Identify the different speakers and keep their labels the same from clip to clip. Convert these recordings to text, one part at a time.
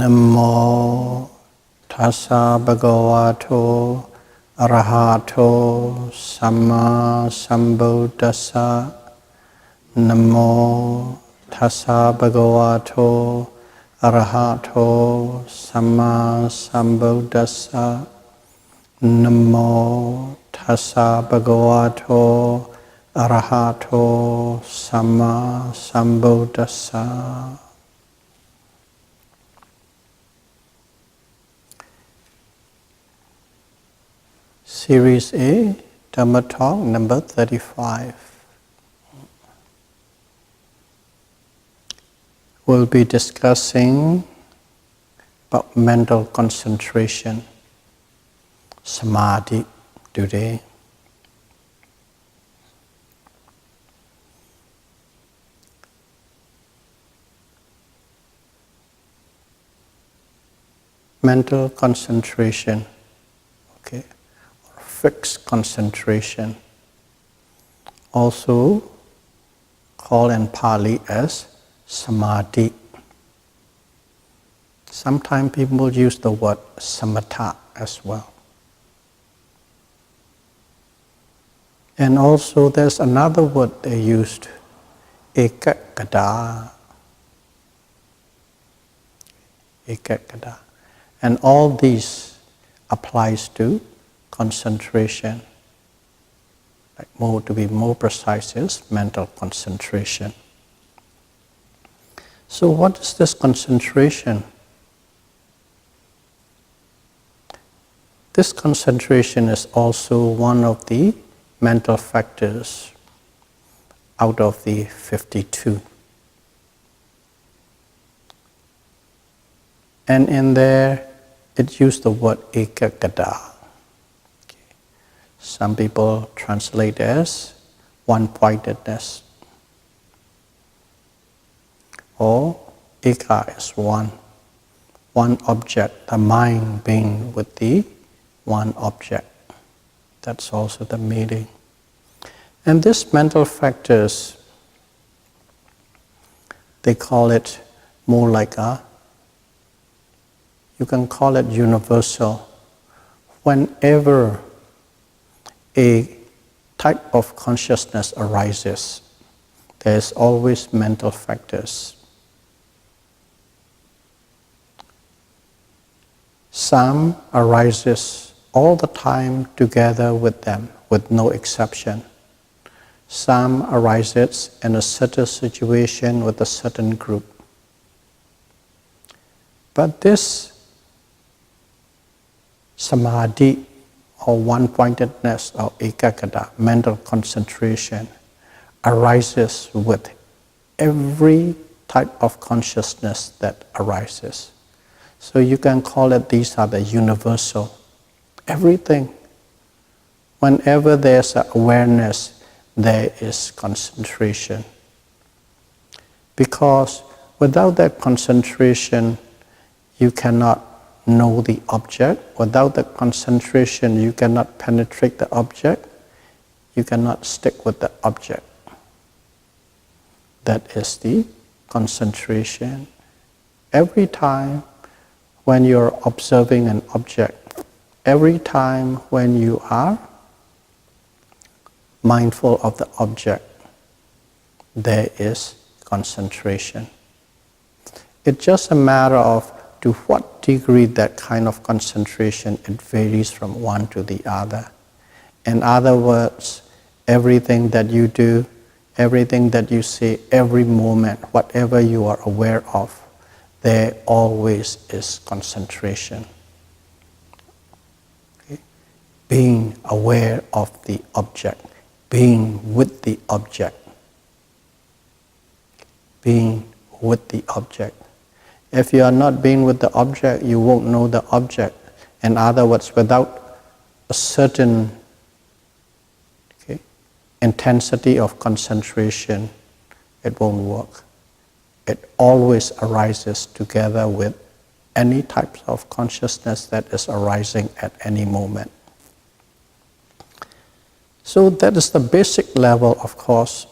Speaker 1: Namo tassa bhagavato arahato samma sambuddhassa. Namo tassa bhagavato arahato samma sambuddhassa. Namo tassa bhagavato arahato samma sambuddhassa. Series A, Dhamma Talk number 35. We'll be discussing about mental concentration, samadhi, today. Mental concentration, okay, or fixed concentration, also called in Pali as samadhi. Sometimes people use the word samatha as well. And also there's another word they used, ekaggata. Ekaggata. And all these applies to concentration. To be more precise is mental concentration. So what is this concentration? This concentration is also one of the mental factors out of the 52. And in there, it used the word ekaggata. Okay. Some people translate as one-pointedness. Or eka is one object, the mind being with the one object. That's also the meaning. And these mental factors, they call it more like you can call it universal. Whenever a type of consciousness arises, there's always mental factors. Some arises all the time together with them, with no exception. Some arises in a certain situation with a certain group. But this samadhi, or one-pointedness, or ekaggata, mental concentration, arises with every type of consciousness that arises. So you can call it, these are the universal. Everything. Whenever there's awareness, there is concentration. Because without that concentration, you cannot know the object. Without the concentration, you cannot penetrate the object. You cannot stick with the object. That is the concentration. Every time when you're observing an object, every time when you are mindful of the object, there is concentration. It's just a matter of to what degree that kind of concentration, it varies from one to the other. In other words, everything that you do, everything that you say, every moment, whatever you are aware of, there always is concentration. Okay? Being aware of the object, being with the object, being with the object. If you are not being with the object, you won't know the object. In other words, without a certain intensity of concentration, it won't work. It always arises together with any type of consciousness that is arising at any moment. So that is the basic level, of course.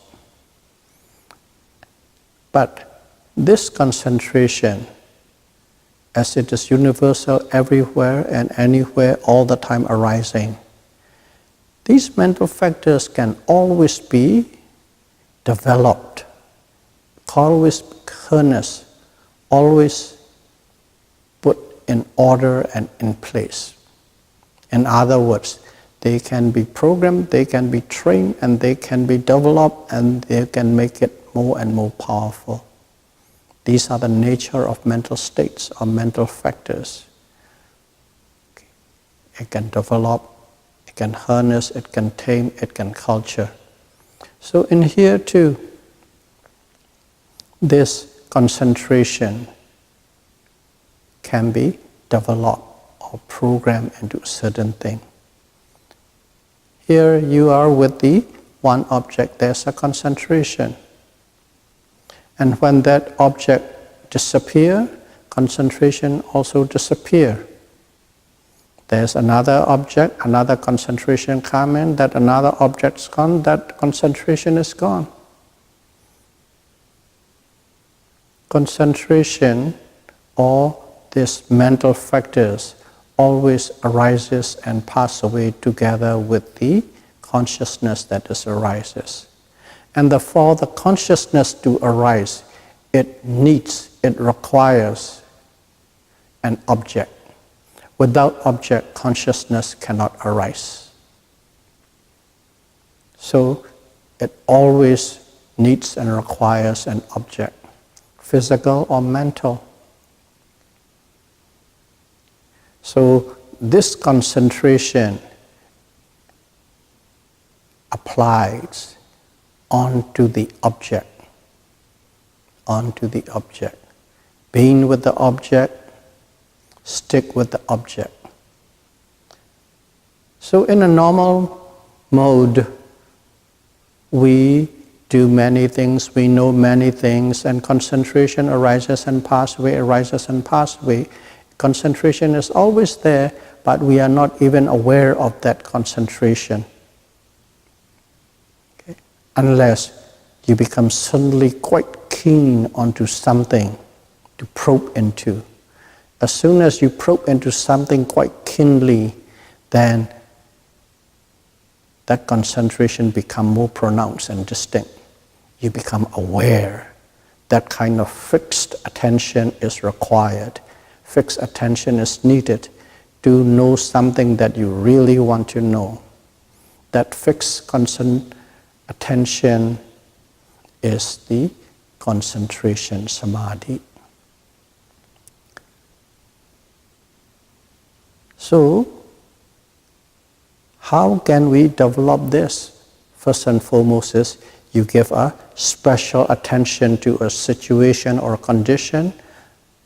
Speaker 1: But this concentration as it is universal everywhere and anywhere, all the time arising. These mental factors can always be developed, always harnessed, always put in order and in place. In other words, they can be programmed, they can be trained, and they can be developed, and they can make it more and more powerful. These are the nature of mental states or mental factors. It can develop, it can harness, it can tame, it can culture. So in here too, this concentration can be developed or programmed into a certain thing. Here you are with the one object, there's a concentration. And when that object disappears, concentration also disappears. There's another object, another concentration comes in, that another object's gone, that concentration is gone. Concentration or these mental factors always arises and pass away together with the consciousness that is arises. And for the consciousness to arise, it requires an object. Without object, consciousness cannot arise. So it always needs and requires an object, physical or mental. So this concentration applies onto the object, Being with the object, stick with the object. So in a normal mode, we do many things, we know many things, and concentration arises and passes away, arises and passes away. Concentration is always there, but we are not even aware of that concentration. Okay? Unless you become suddenly quite keen onto something to probe into. As soon as you probe into something quite keenly, then that concentration becomes more pronounced and distinct. You become aware. That kind of fixed attention is required. Fixed attention is needed to know something that you really want to know. That fixed attention is the concentration samadhi. So, how can we develop this? First and foremost is you give a special attention to a situation or condition,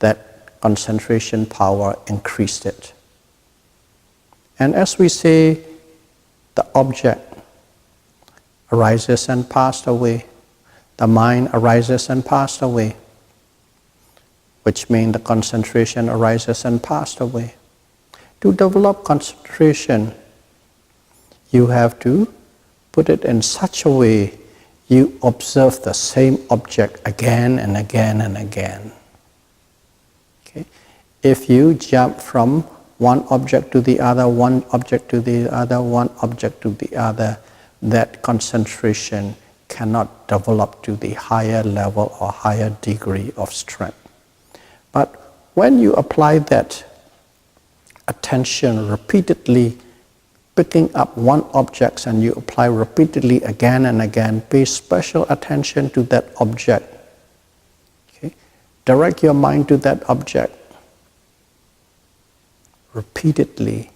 Speaker 1: that concentration power increased it. And as we say, the object arises and passes away, the mind arises and passes away, which means the concentration arises and passes away. To develop concentration, you have to put it in such a way you observe the same object again and again and again. Okay? If you jump from one object to the other, one object to the other, one object to the other, that concentration cannot develop to the higher level or higher degree of strength. But when you apply that attention repeatedly, picking up one object and you apply repeatedly again and again, pay special attention to that object. Okay? Direct your mind to that object repeatedly,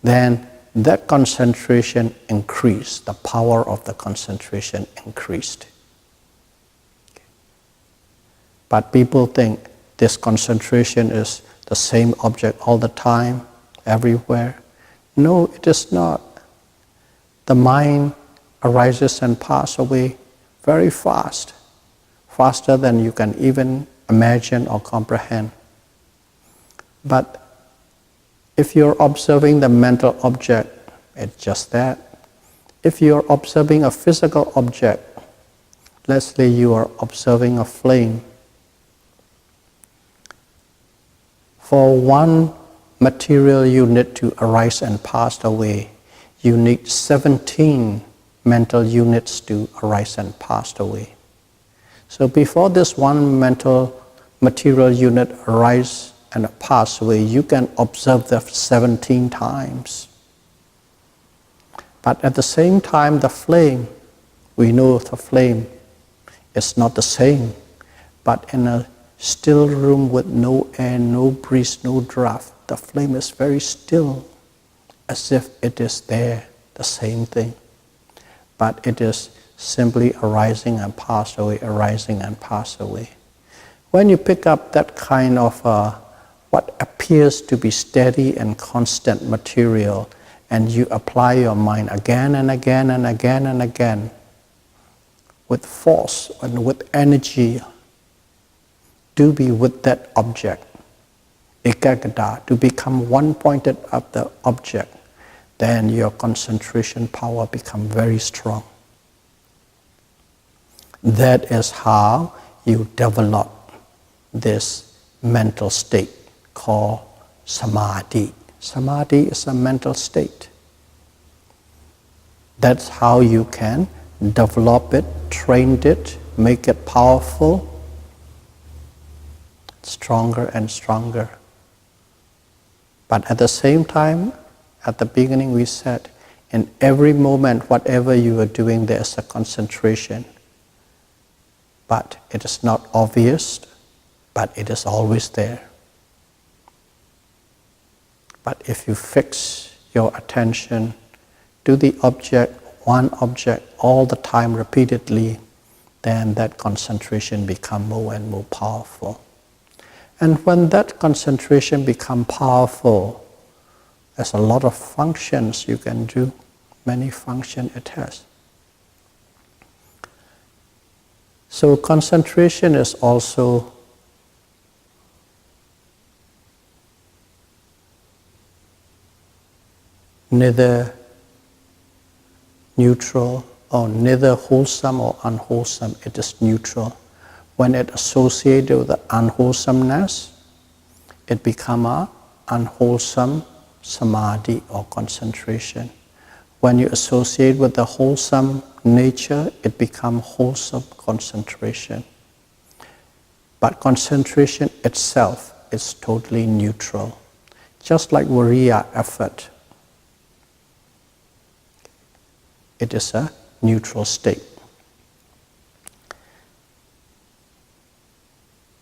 Speaker 1: then that concentration increased, the power of the concentration increased. Okay. But people think this concentration is the same object all the time, everywhere. No, it is not. The mind arises and passes away very fast, faster than you can even imagine or comprehend. But if you're observing the mental object, it's just that. If you're observing a physical object, let's say you are observing a flame, For one material unit to arise and pass away, you need 17 mental units to arise and pass away. So before this one material unit arise and pass away, you can observe that 17 times. But at the same time, the flame, we know the flame is not the same, but in a still room with no air, no breeze, no draft, the flame is very still, as if it is there, the same thing. But it is simply arising and pass away, arising and pass away. When you pick up that kind of what appears to be steady and constant material, and you apply your mind again and again and again and again, with force and with energy, to be with that object, ekagata, to become one-pointed at the object, then your concentration power becomes very strong. That is how you develop this mental state called samadhi. Samadhi is a mental state. That's how you can develop it, train it, make it powerful, stronger and stronger. But at the same time, at the beginning we said, in every moment, whatever you are doing, there's a concentration. But it is not obvious, but it is always there. But if you fix your attention to the object, one object, all the time repeatedly, then that concentration becomes more and more powerful. And when that concentration becomes powerful, there's a lot of functions you can do, many functions it has. So concentration is also neither neutral or neither wholesome or unwholesome, it is neutral. When it associated with the unwholesomeness, it becomes an unwholesome samadhi or concentration. When you associate with the wholesome nature, it becomes wholesome concentration. But concentration itself is totally neutral. Just like viriya, effort, it is a neutral state.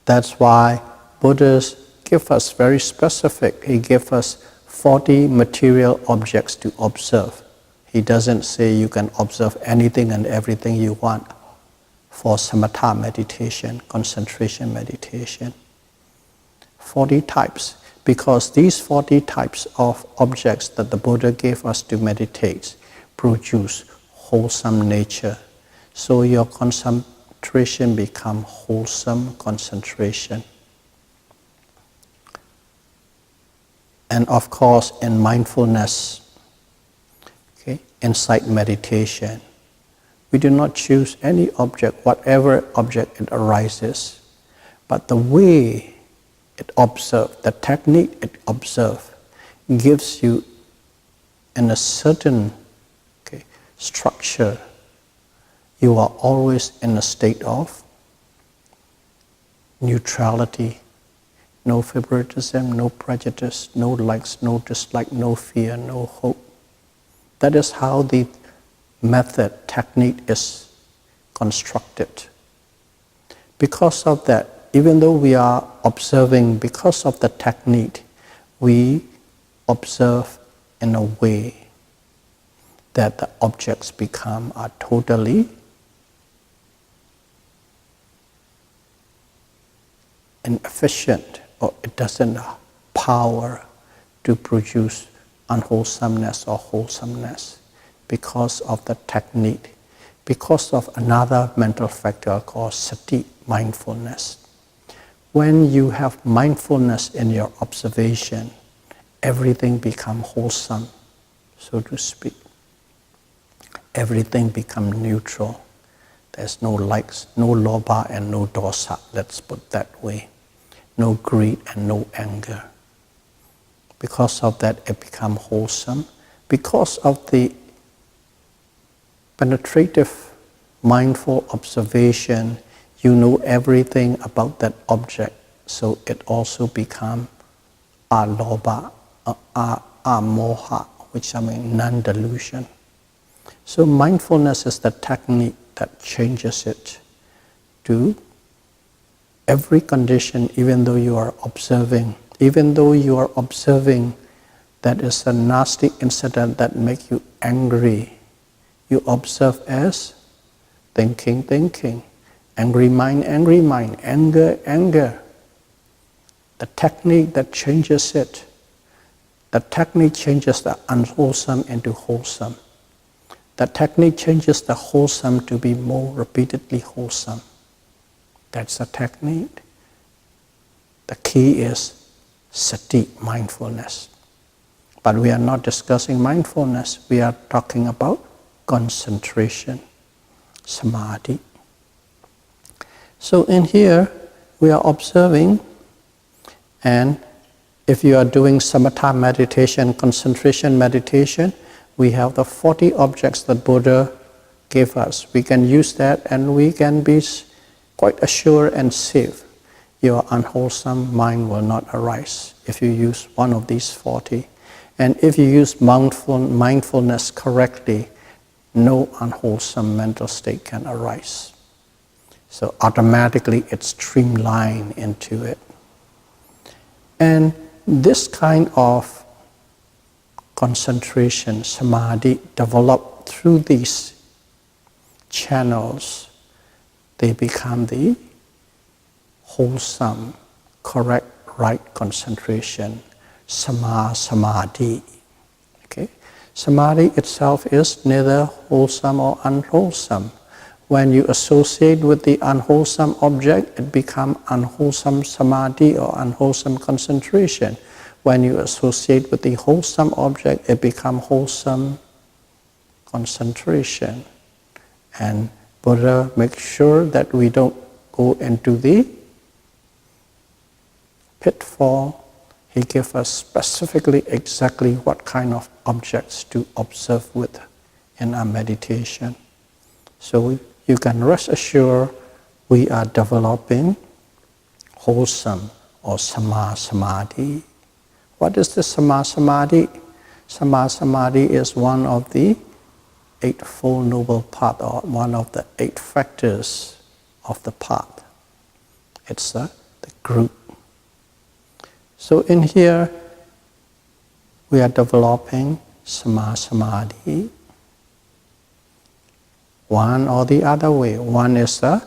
Speaker 1: That's why Buddhists give us very specific. He gave us 40 material objects to observe. He doesn't say you can observe anything and everything you want for samatha meditation, concentration meditation. 40 types, because these 40 types of objects that the Buddha gave us to meditate produce wholesome nature. So your concentration becomes wholesome concentration. And of course, in mindfulness, insight meditation, we do not choose any object, whatever object it arises, but the way it observes, the technique it observes, gives you in a certain structure. You are always in a state of neutrality, no favoritism, no prejudice, no likes, no dislike, no fear, no hope. That is how the method, technique is constructed. Because of that, even though we are observing, because of the technique, we observe in a way that the objects become totally inefficient, or it doesn't have power to produce unwholesomeness or wholesomeness because of the technique, because of another mental factor called sati, mindfulness. When you have mindfulness in your observation, everything becomes wholesome, so to speak. Everything becomes neutral. There's no likes, no lobha and no dosa, let's put that way. No greed and no anger. Because of that, it becomes wholesome. Because of the penetrative, mindful observation, you know everything about that object, so it also becomes alobha, moha, which I mean non-delusion. So mindfulness is the technique that changes it to every condition, even though you are observing. Even though you are observing that is a nasty incident that makes you angry, you observe as thinking, angry mind, anger. The technique that changes it, the technique changes the unwholesome into wholesome. The technique changes the wholesome to be more repeatedly wholesome. That's the technique. The key is sati, mindfulness. But we are not discussing mindfulness. We are talking about concentration, samadhi. So in here, we are observing, and if you are doing samatha meditation, concentration meditation, we have the 40 objects that Buddha gave us. We can use that and we can be quite assured and safe. Your unwholesome mind will not arise if you use one of these 40. And if you use mindfulness correctly, no unwholesome mental state can arise. So automatically it's streamlined into it. And this kind of concentration, samadhi, developed through these channels, they become the wholesome, correct, right concentration, samadhi. Okay? Samadhi itself is neither wholesome or unwholesome. When you associate with the unwholesome object, it becomes unwholesome samadhi or unwholesome concentration. When you associate with the wholesome object, it becomes wholesome concentration. And Buddha makes sure that we don't go into the pitfall. He gives us specifically exactly what kind of objects to observe with in our meditation. So you can rest assured we are developing wholesome or samadhi. What is the samadhi? Samadhi is one of the Eightfold Noble Path, or one of the 8 factors of the path. It's the group. So in here, we are developing samadhi. One or the other way. One is the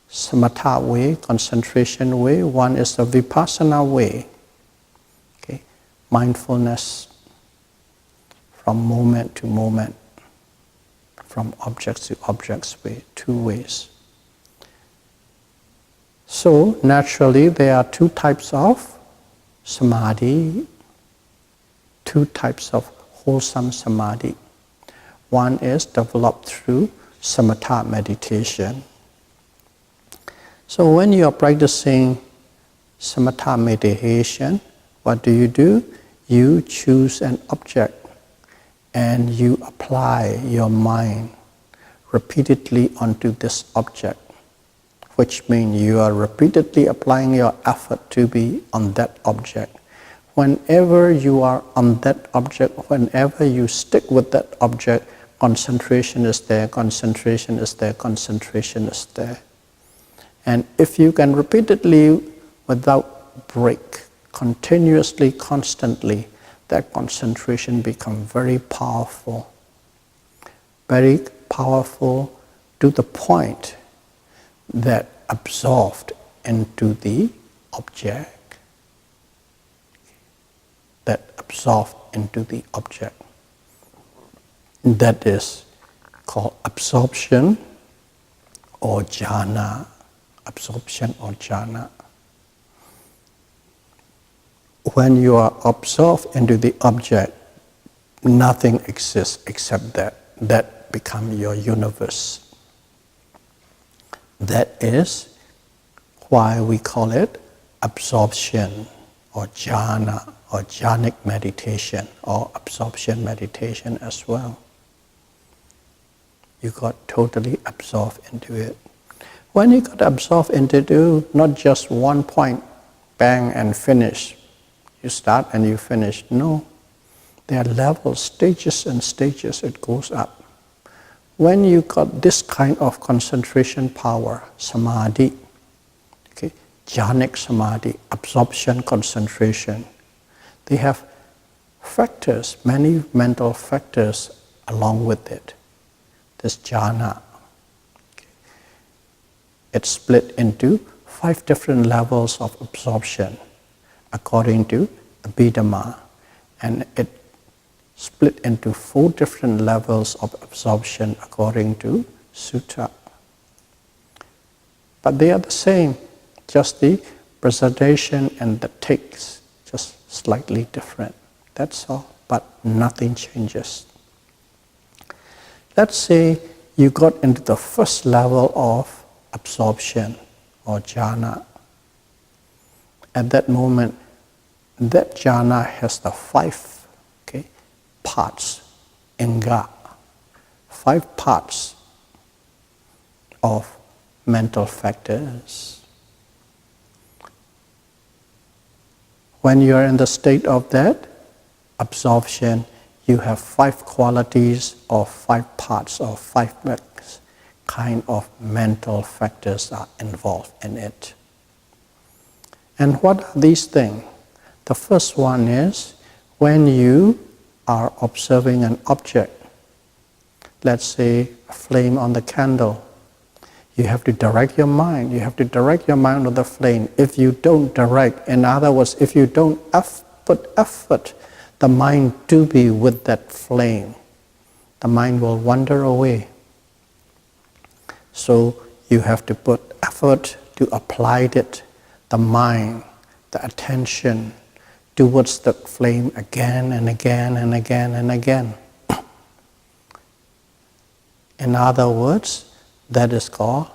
Speaker 1: samatha way, concentration way. One is the vipassana way. Okay? Mindfulness from moment to moment, from objects to objects way, 2 ways. So naturally there are 2 types of samadhi, 2 types of wholesome samadhi. One is developed through samatha meditation. So when you are practicing samatha meditation, what do? You choose an object and you apply your mind repeatedly onto this object, which means you are repeatedly applying your effort to be on that object. Whenever you are on that object, whenever you stick with that object, concentration is there, concentration is there, concentration is there. And if you can repeatedly, without break, continuously, constantly, that concentration becomes very powerful to the point that absorbed into the object. That is called absorption or jhana. When you are absorbed into the object, nothing exists except that. That becomes your universe. That is why we call it absorption or jhana or jhanic meditation, or absorption meditation as well. You got totally absorbed into it. When you got absorbed into it, not just one point, bang and finish. You start and you finish. No, there are levels, stages and stages, it goes up. When you got this kind of concentration power, samadhi, okay, jhanic samadhi, absorption concentration, they have factors, many mental factors along with it. This jhana, okay, it's split into 5 different levels of absorption according to Abhidhamma, and it split into 4 different levels of absorption according to Sutta. But they are the same, just the presentation and the takes, just slightly different. That's all, but nothing changes. Let's say you got into the first level of absorption or jhana. At that moment, that jhana has the 5 parts, inga, 5 parts of mental factors. When you are in the state of that absorption, you have 5 qualities or 5 parts or 5 kind of mental factors are involved in it. And what are these things? The first one is when you are observing an object, let's say a flame on the candle, you have to direct your mind. You have to direct your mind on the flame. If you don't direct, in other words, if you don't put effort, the mind to be with that flame, the mind will wander away. So you have to put effort to apply it, the mind, the attention towards the flame again and again and again and again. In other words, that is called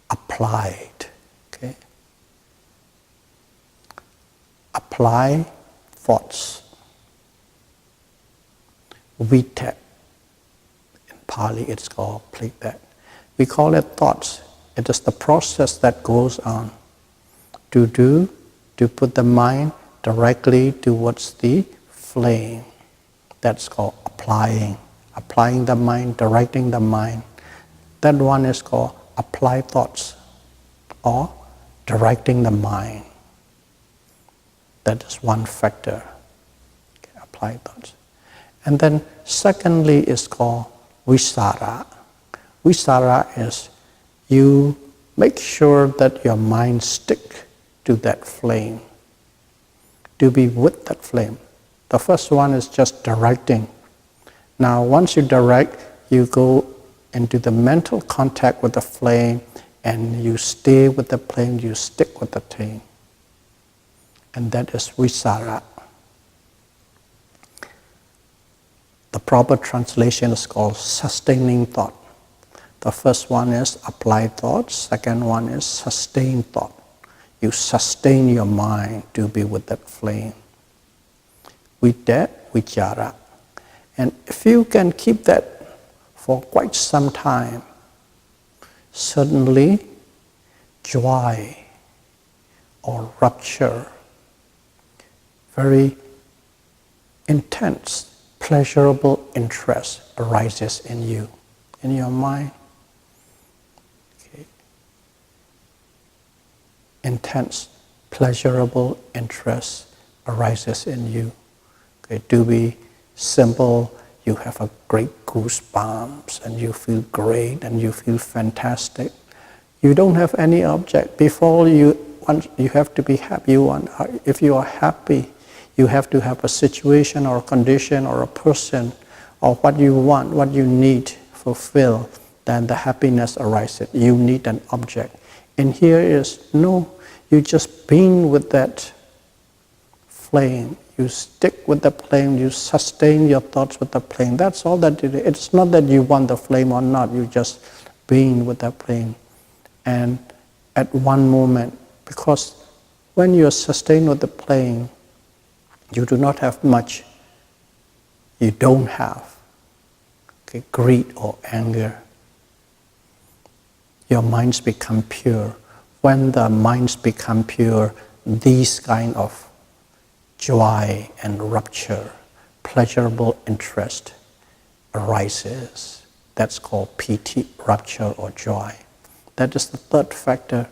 Speaker 1: applied. Okay? Apply thoughts. Vitak. In Pali it's called that. We call it thoughts. It is the process that goes on to put the mind directly towards the flame. That's called applying. Applying the mind, directing the mind. That one is called applied thoughts or directing the mind. That is one factor. Okay, applied thoughts. And then secondly is called visara. Visara is you make sure that your mind stick to that flame, to be with that flame. The first one is just directing. Now once you direct, you go into the mental contact with the flame and you stay with the flame, you stick with the flame. And that is visara. The proper translation is called sustaining thought. The first one is applied thought, second one is sustained thought. You sustain your mind to be with that flame. With that, vichara. And if you can keep that for quite some time, suddenly joy or rapture, very intense, pleasurable interest arises in you, in your mind. Okay. Intense, pleasurable interest arises in you. Okay. To be simple, you have a great goosebumps and you feel great and you feel fantastic. You don't have any object. Before you have to be happy. If you are happy, you have to have a situation or a condition or a person or what you want, what you need fulfill, then the happiness arises. You need an object. And here is no, you just being with that flame. You stick with the flame, you sustain your thoughts with the flame. That's all that it is. It's not that you want the flame or not, you just being with the flame. And at one moment, because When you are sustained with the playing, you do not have much, you don't have greed or anger. Your minds become pure. When the minds become pure, these kind of joy and rapture, pleasurable interest arises. That's called piti, rapture or joy. That is the third factor.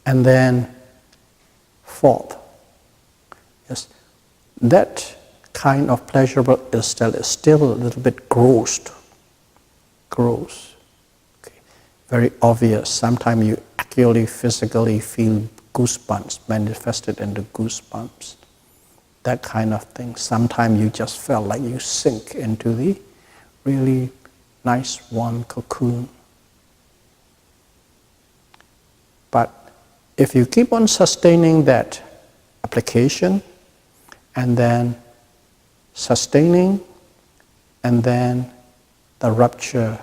Speaker 1: And then fourth, yes, that kind of pleasurable is still a little bit gross. Very obvious. Sometimes you actually physically feel goosebumps, manifested into goosebumps. That kind of thing. Sometimes you just felt like you sink into the really nice warm cocoon. But if you keep on sustaining that application, and then sustaining, and then the rupture,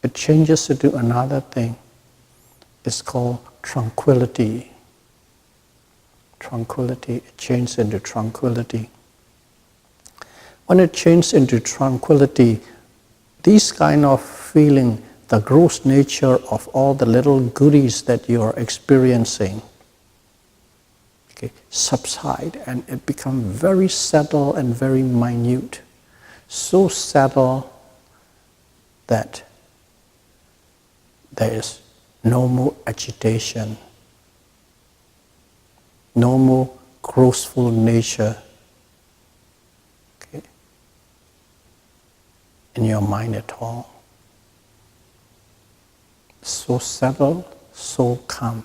Speaker 1: it changes into another thing. It's called tranquility. Tranquility, it changes into tranquility. When it changes into tranquility, this kind of feeling, the gross nature of all the little goodies that you are experiencing, subside, and it becomes very subtle and very minute. So subtle that there is no more agitation, no more grossful nature in your mind at all. So subtle, so calm.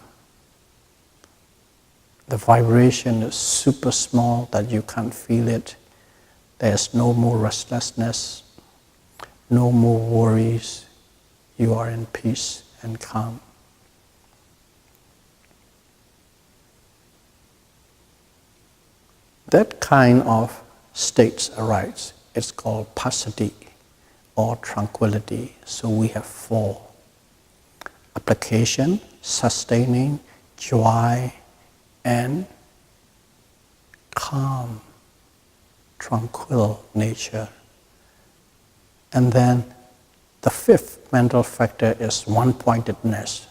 Speaker 1: The vibration is super small that you can't feel it. There's no more restlessness, no more worries. You are in peace and calm. That kind of states arise. It's called passaddhi or tranquility. So we have four: application, sustaining, joy, and calm, tranquil nature. And then the fifth mental factor is one-pointedness.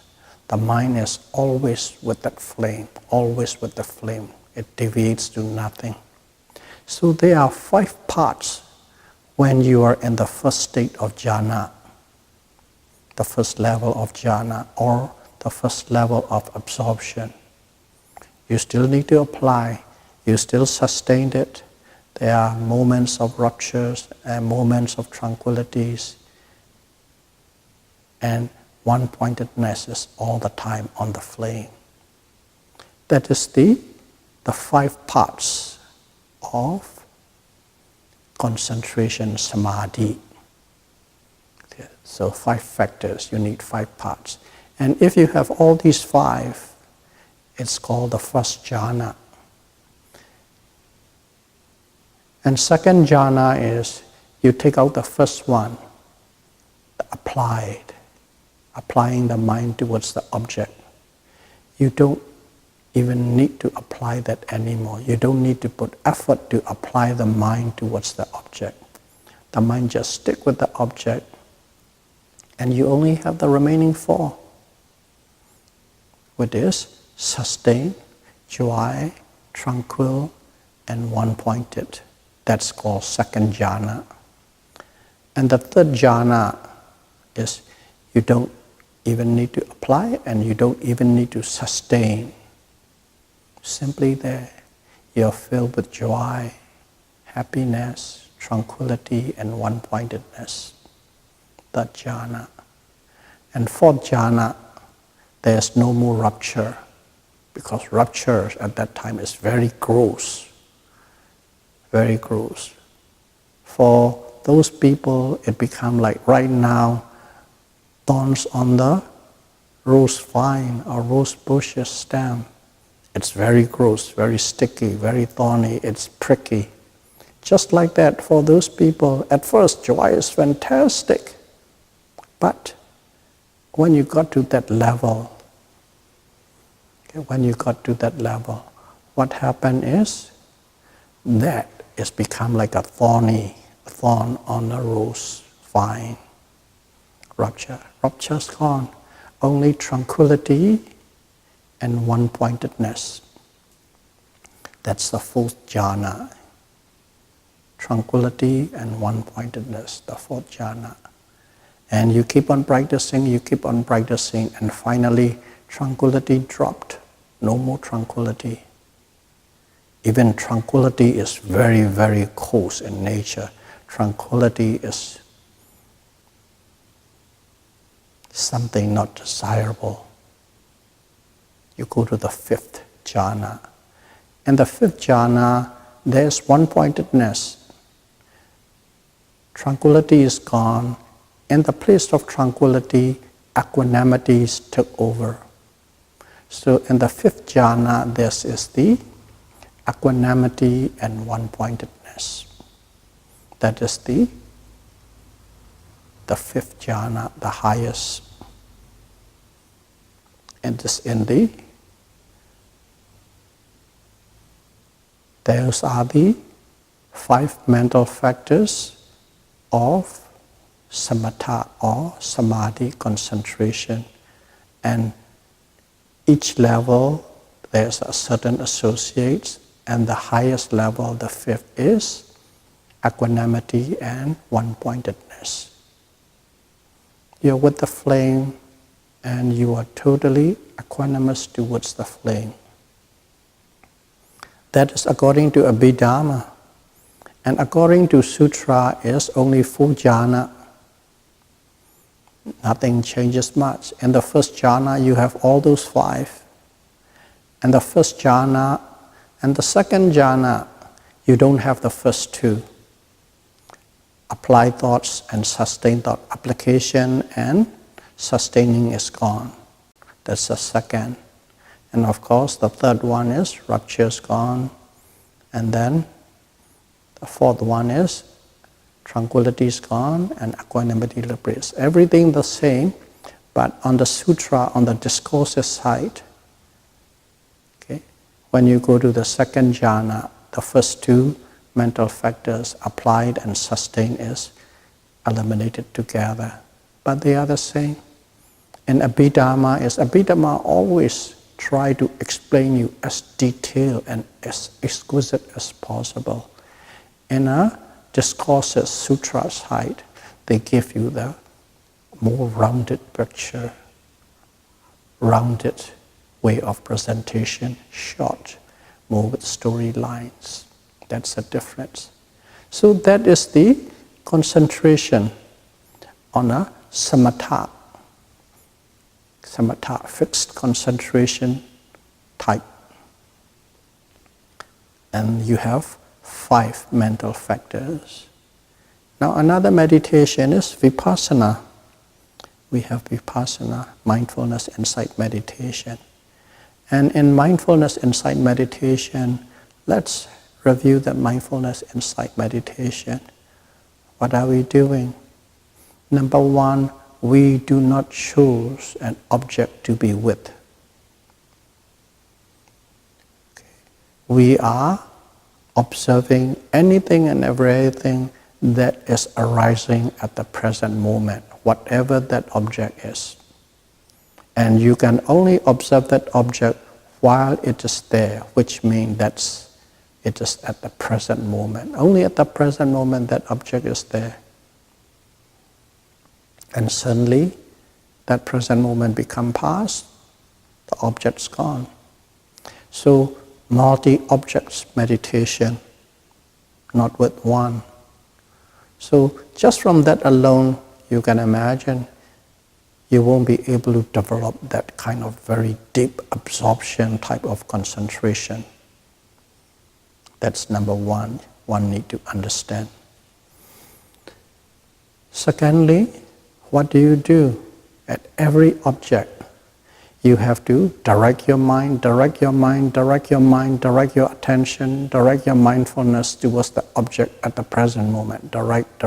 Speaker 1: The mind is always with that flame, always with the flame. It deviates to nothing. So there are 5 parts when you are in the first state of jhana, the first level of jhana, or the first level of absorption. You still need to apply, you still sustain it. There are moments of ruptures and moments of tranquilities, and one-pointedness is all the time on the flame. That is the 5 parts of concentration samadhi. Okay. So 5 factors, you need 5 parts. And if you have all these 5, it's called the first jhana. And second jhana is you take out the first one, the applying the mind towards the object. You don't even need to apply that anymore. You don't need to put effort to apply the mind towards the object. The mind just stick with the object, and you only have the remaining 4, which is sustain, joy, tranquil, and one-pointed. That's called second jhana. And the third jhana is you don't even need to apply, and you don't even need to sustain. Simply there, you're filled with joy, happiness, tranquility, and one-pointedness. That jhana. And fourth jhana, there's no more rupture, because rupture at that time is very gross. Very gross. For those people, it becomes like right now, thorns on the rose vine or rose bushes stem. It's very gross, very sticky, very thorny, it's pricky. Just like that, for those people, at first joy is fantastic. But when you got to that level, Okay, when you got to that level, what happened is that it's become like a thorn on a rose vine. Rupture's gone. Only tranquility and one-pointedness. That's the fourth jhana. Tranquility and one-pointedness, the fourth jhana. And you keep on practicing, and finally tranquility dropped. No more tranquility. Even tranquility is very, very coarse in nature. Tranquility is something not desirable. You go to the fifth jhana. In the fifth jhana, there's one-pointedness. Tranquility is gone. In the place of tranquility, equanimity took over. So in the fifth jhana, this is the equanimity and one-pointedness. That is the fifth jhana, the highest. And this those are the 5 mental factors of samatha or samadhi concentration. And each level there's a certain associates, and the highest level, the fifth, is equanimity and one-pointedness. You're with the flame and you are totally equanimous towards the flame. That is according to Abhidhamma. And according to Sutra is only 4 jhana. Nothing changes much. In the first jhana you have all those 5. And the first jhana and the second jhana, you don't have the first 2. Applied thoughts and sustained thought. Application and sustaining is gone. That's the second. And of course the third one is rupture is gone. And then the fourth one is tranquility is gone and equanimity liberates. Everything the same, but on the sutra, on the discourses side, okay, when you go to the second jhana, the first 2 mental factors, applied and sustained, is eliminated together. But they are the same. In Abhidhamma always try to explain you as detailed and as exquisite as possible. In a discourses, sutra side, they give you the more rounded picture, rounded way of presentation, short, more with storylines. That's the difference. So that is the concentration on a samatha. Samatha, fixed concentration type. And you have 5 mental factors. Now another meditation is Vipassana. We have Vipassana, mindfulness insight meditation. And in mindfulness insight meditation, let's review the mindfulness insight meditation. What are we doing? Number 1, we do not choose an object to be with. Okay. We are observing anything and everything that is arising at the present moment, whatever that object is. And you can only observe that object while it is there, which means it is at the present moment. Only at the present moment that object is there. And suddenly, that present moment becomes past, the object's gone. So, multi-objects meditation, not with one. So, just from that alone, you can imagine you won't be able to develop that kind of very deep absorption type of concentration. That's number 1, one need to understand. Secondly, what do you do? At every object, you have to direct your mind, direct your attention, direct your mindfulness towards the object at the present moment. Direct.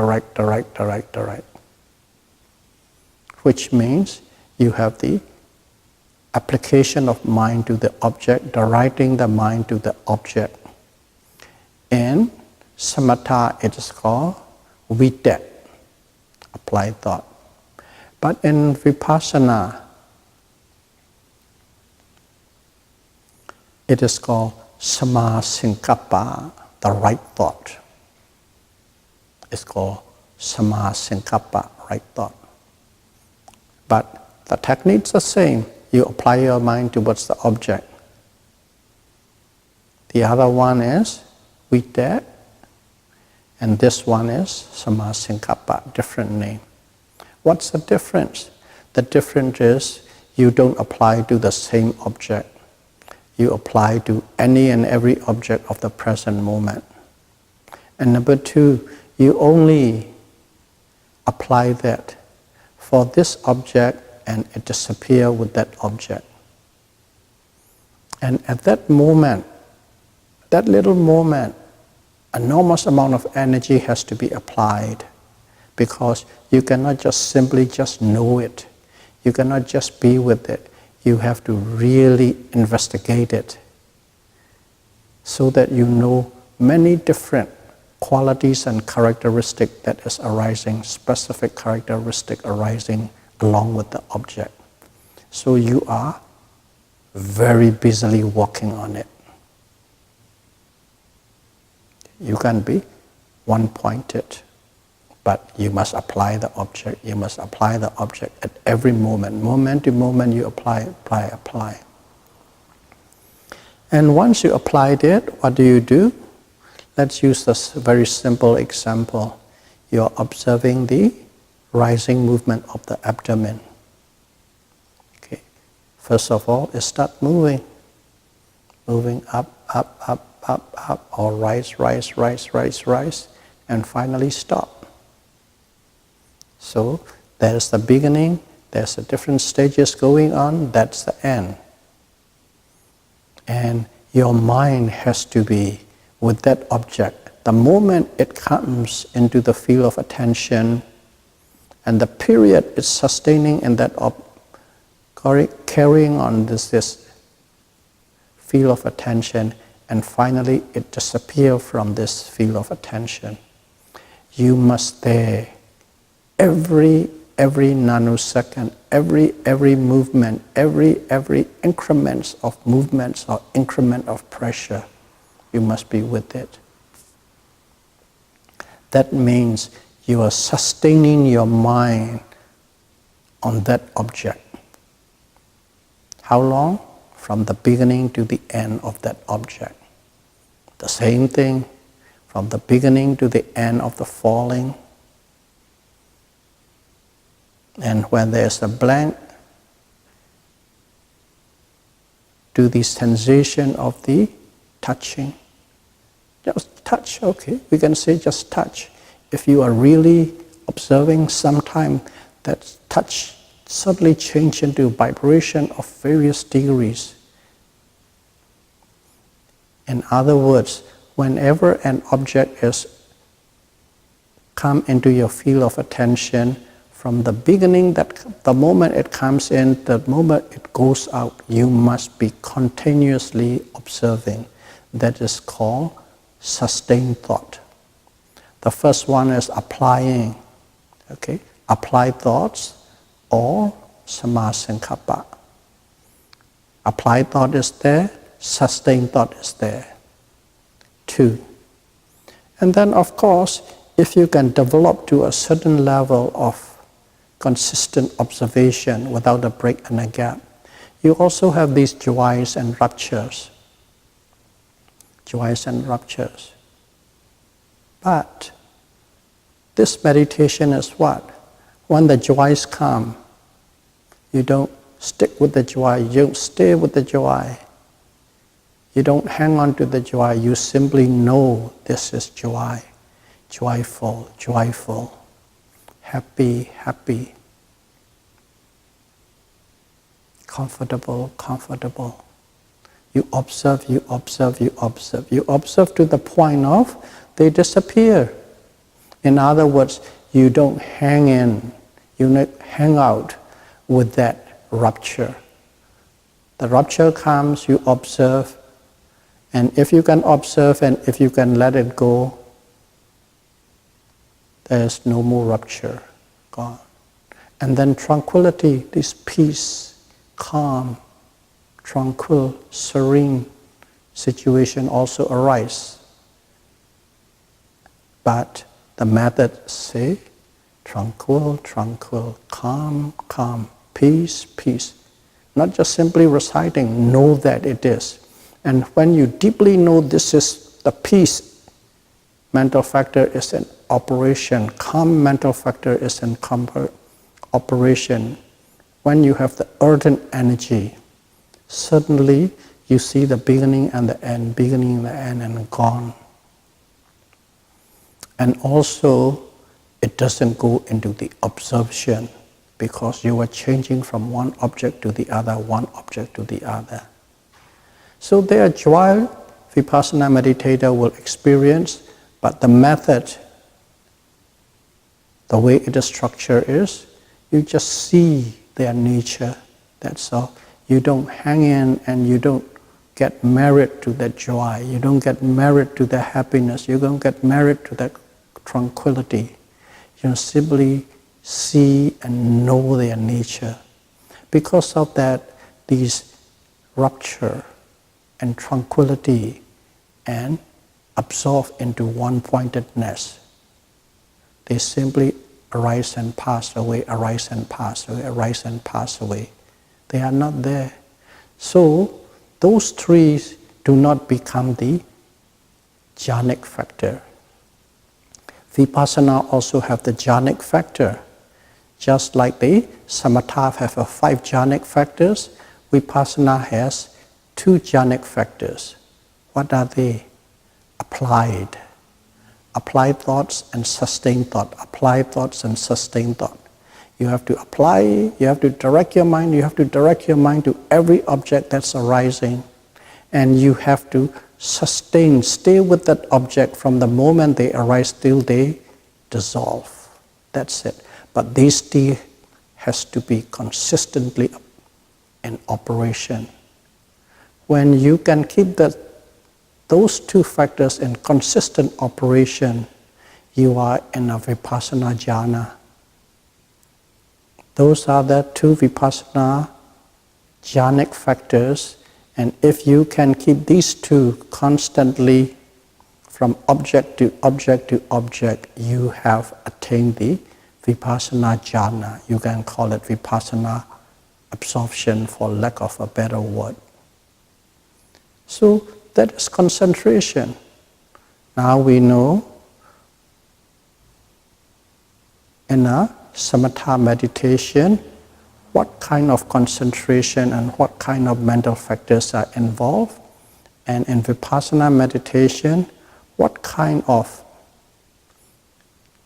Speaker 1: Which means you have the application of mind to the object, directing the mind to the object. In samatha, it is called vitet, applied thought. But in vipassana, it is called samasinkappa, the right thought. It's called samasinkappa, right thought. But the technique's the same. You apply your mind towards the object. The other one is vitet, and this one is samasinkappa, different name. What's the difference? The difference is you don't apply to the same object. You apply to any and every object of the present moment. And number two, you only apply that for this object and it disappears with that object. And at that moment, that little moment, enormous amount of energy has to be applied, because you cannot just simply just know it. You cannot just be with it. You have to really investigate it so that you know many different qualities and characteristics that is arising, specific characteristic arising along with the object. So you are very busily working on it. You can be one-pointed, but you must apply the object. You must apply the object at every moment. Moment to moment you apply. And once you applied it, what do? Let's use this very simple example. You're observing the rising movement of the abdomen. Okay. First of all, it starts moving up, or rise, and finally stop. So there's the beginning, there's the different stages going on, that's the end. And your mind has to be with that object. The moment it comes into the field of attention, and the period it's sustaining in that carrying on this field of attention, and finally it disappears from this field of attention. You must stay every nanosecond, every movement, every increments of movements or increment of pressure, you must be with it. That means you are sustaining your mind on that object. How long? From the beginning to the end of that object. The same thing, from the beginning to the end of the falling. And when there's a blank, to the sensation of the touching. Just touch, okay, we can say just touch. If you are really observing, sometime that touch suddenly change into vibration of various degrees. In other words, whenever an object is come into your field of attention, from the beginning, the moment it comes in, the moment it goes out, you must be continuously observing. That is called sustained thought. The first one is applying, okay? Applied thoughts or samasinkappa. Applied thought is there, sustained thought is there. 2. And then of course, if you can develop to a certain level of consistent observation without a break and a gap, you also have these joys and raptures. Joys and raptures. But this meditation is what? When the joys come, you don't stick with the joy, you don't stay with the joy. You don't hang on to the joy, you simply know this is joy. Joyful, joyful. Happy, happy. Comfortable, comfortable. You observe, you observe, you observe. You observe to the point of they disappear. In other words, you don't hang in, you don't hang out with that rupture. The rupture comes, you observe, and if you can observe and if you can let it go, there's no more rupture, gone. And then tranquility, this peace, calm, tranquil, serene situation also arise. But the method say, tranquil, tranquil, calm, calm, peace, peace. Not just simply reciting, know that it is. And when you deeply know this is the peace, mental factor is in operation, calm mental factor is in operation. When you have the ardent energy, suddenly you see the beginning and the end, beginning and the end, and gone. And also, it doesn't go into the absorption because you are changing from one object to the other, one object to the other. So there are joy Vipassana meditator will experience, but the method, the way it is structured is, you just see their nature, that's all. You don't hang in and you don't get married to that joy, you don't get married to the happiness, you don't get married to that tranquility. You simply see and know their nature. Because of that, these rupture and tranquility and absorb into one-pointedness. They simply arise and pass away, arise and pass away, arise and pass away. They are not there. So those three do not become the jhanic factor. Vipassana also have the jhanic factor. Just like the samatha have 5 jhanic factors, Vipassana has 2 jhanic factors. What are they? Applied. Applied thoughts and sustained thought. Applied thoughts and sustained thought. You have to apply, you have to direct your mind to every object that's arising. And you have to sustain, stay with that object from the moment they arise till they dissolve. That's it. But these two has to be consistently in operation. When you can keep those 2 factors in consistent operation, you are in a Vipassana jhana. Those are the 2 Vipassana jhanic factors, and if you can keep these 2 constantly from object to object to object, you have attained the Vipassana jhana. You can call it Vipassana absorption for lack of a better word. So that is concentration. Now we know in a samatha meditation what kind of concentration and what kind of mental factors are involved, and in Vipassana meditation what kind of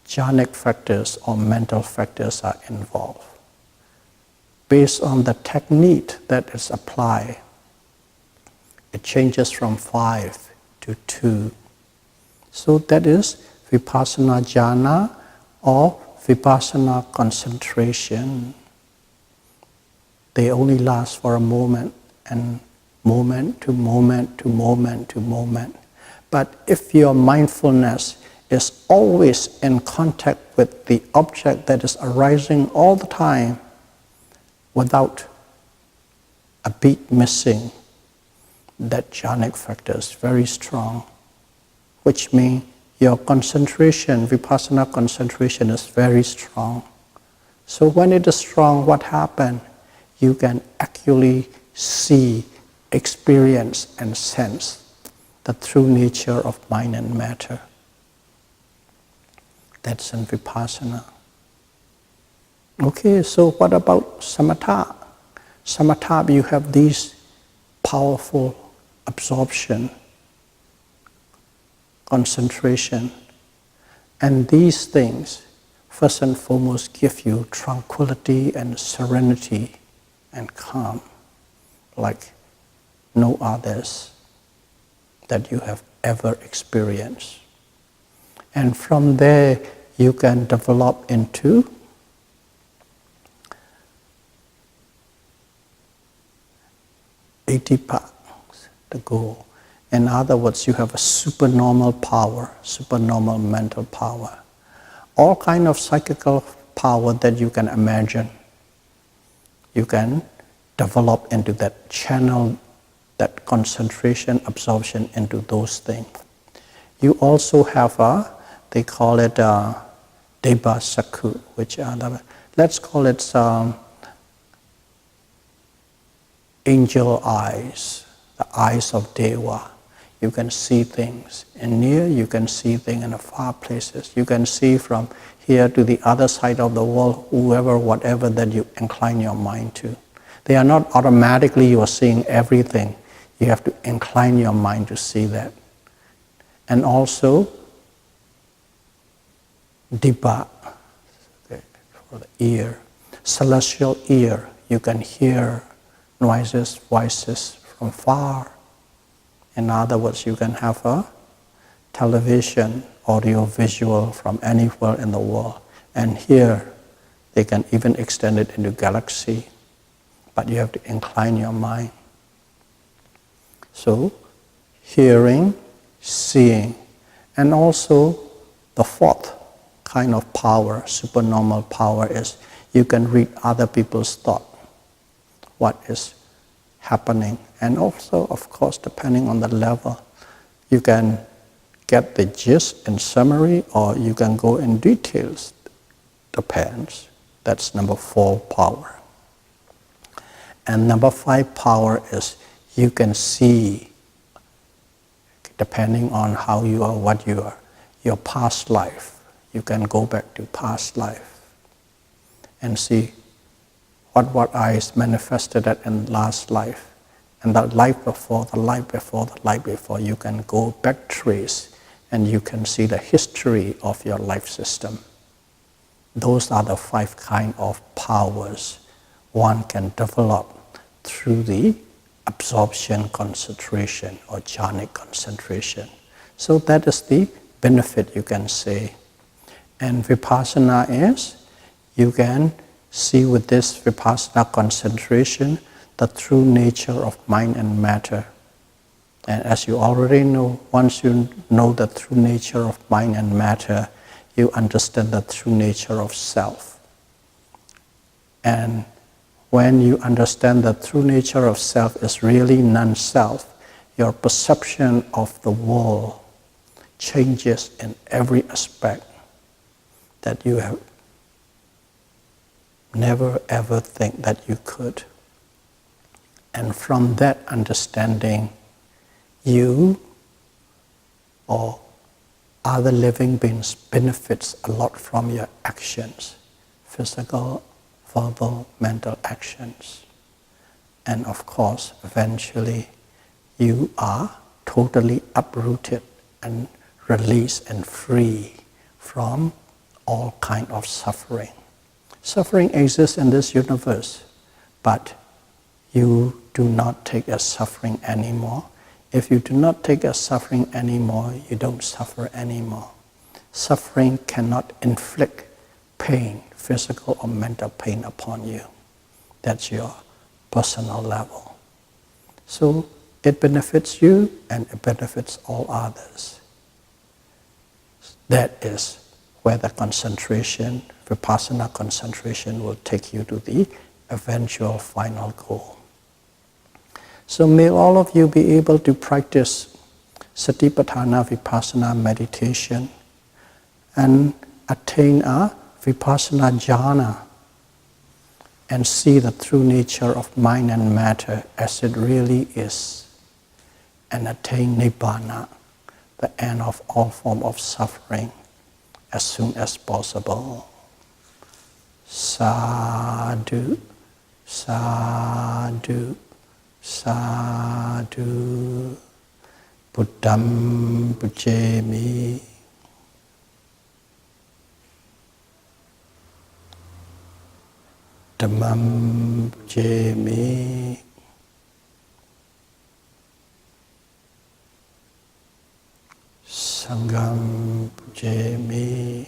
Speaker 1: jhanic factors or mental factors are involved. Based on the technique that is applied, it changes from 5 to 2. So that is Vipassana jhana or Vipassana concentration. They only last for a moment, and moment to moment to moment to moment. But if your mindfulness is always in contact with the object that is arising all the time without a beat missing, that jhanic factor is very strong, which means your concentration, Vipassana concentration is very strong. So when it is strong, what happens? You can actually see, experience and sense the true nature of mind and matter. That's in Vipassana. Okay, so what about samatha? Samatha, you have these powerful absorption, concentration, and these things first and foremost give you tranquility and serenity and calm like no others that you have ever experienced. And from there you can develop into Itipa, the goal. In other words, you have a supernormal power, supernormal mental power. All kind of psychical power that you can imagine, you can develop into that channel, that concentration, absorption into those things. You also have they call it Deva Sakhu, which are let's call it angel eyes, the eyes of Deva. You can see things in near, you can see things in the far places. You can see from here to the other side of the world, whoever, whatever that you incline your mind to. They are not automatically you are seeing everything. You have to incline your mind to see that. And also, Dipa, okay, for the ear, celestial ear. You can hear noises, voices from far. In other words, you can have a television, audio, visual from anywhere in the world. And here, they can even extend it into galaxy. But you have to incline your mind. So, hearing, seeing, and also the fourth kind of power, supernormal power, is you can read other people's thought, what is happening. And also, of course, depending on the level, you can get the gist in summary or you can go in details. Depends. That's number 4 power. And number 5 power is you can see, depending on how you are, what you are, your past life. You can go back to past life and see what I manifested at in last life, and the life before, the life before, the life before. You can go back trace and you can see the history of your life system. Those are the 5 kind of powers one can develop through the absorption concentration or jhanic concentration. So that is the benefit, you can say. And Vipassana is, you can see with this Vipassana concentration the true nature of mind and matter. And as you already know, once you know the true nature of mind and matter, you understand the true nature of self. And when you understand the true nature of self is really non-self, your perception of the world changes in every aspect that you have never ever think that you could. And from that understanding, you or other living beings benefits a lot from your actions, physical, verbal, mental actions. And of course, eventually, you are totally uprooted and released and free from all kind of suffering. Suffering exists in this universe, but you do not take as suffering anymore. If you do not take as suffering anymore, you don't suffer anymore. Suffering cannot inflict pain, physical or mental pain upon you. That's your personal level. So it benefits you and it benefits all others. That is where the concentration, Vipassana concentration, will take you to the eventual final goal. So may all of you be able to practice Satipatthana Vipassana meditation and attain a Vipassana jhana and see the true nature of mind and matter as it really is, and attain Nibbana, the end of all form of suffering, as soon as possible. Sadhu, sadhu, sadhu. Buddham pujami. Dhammam pujami. Sangham pujami.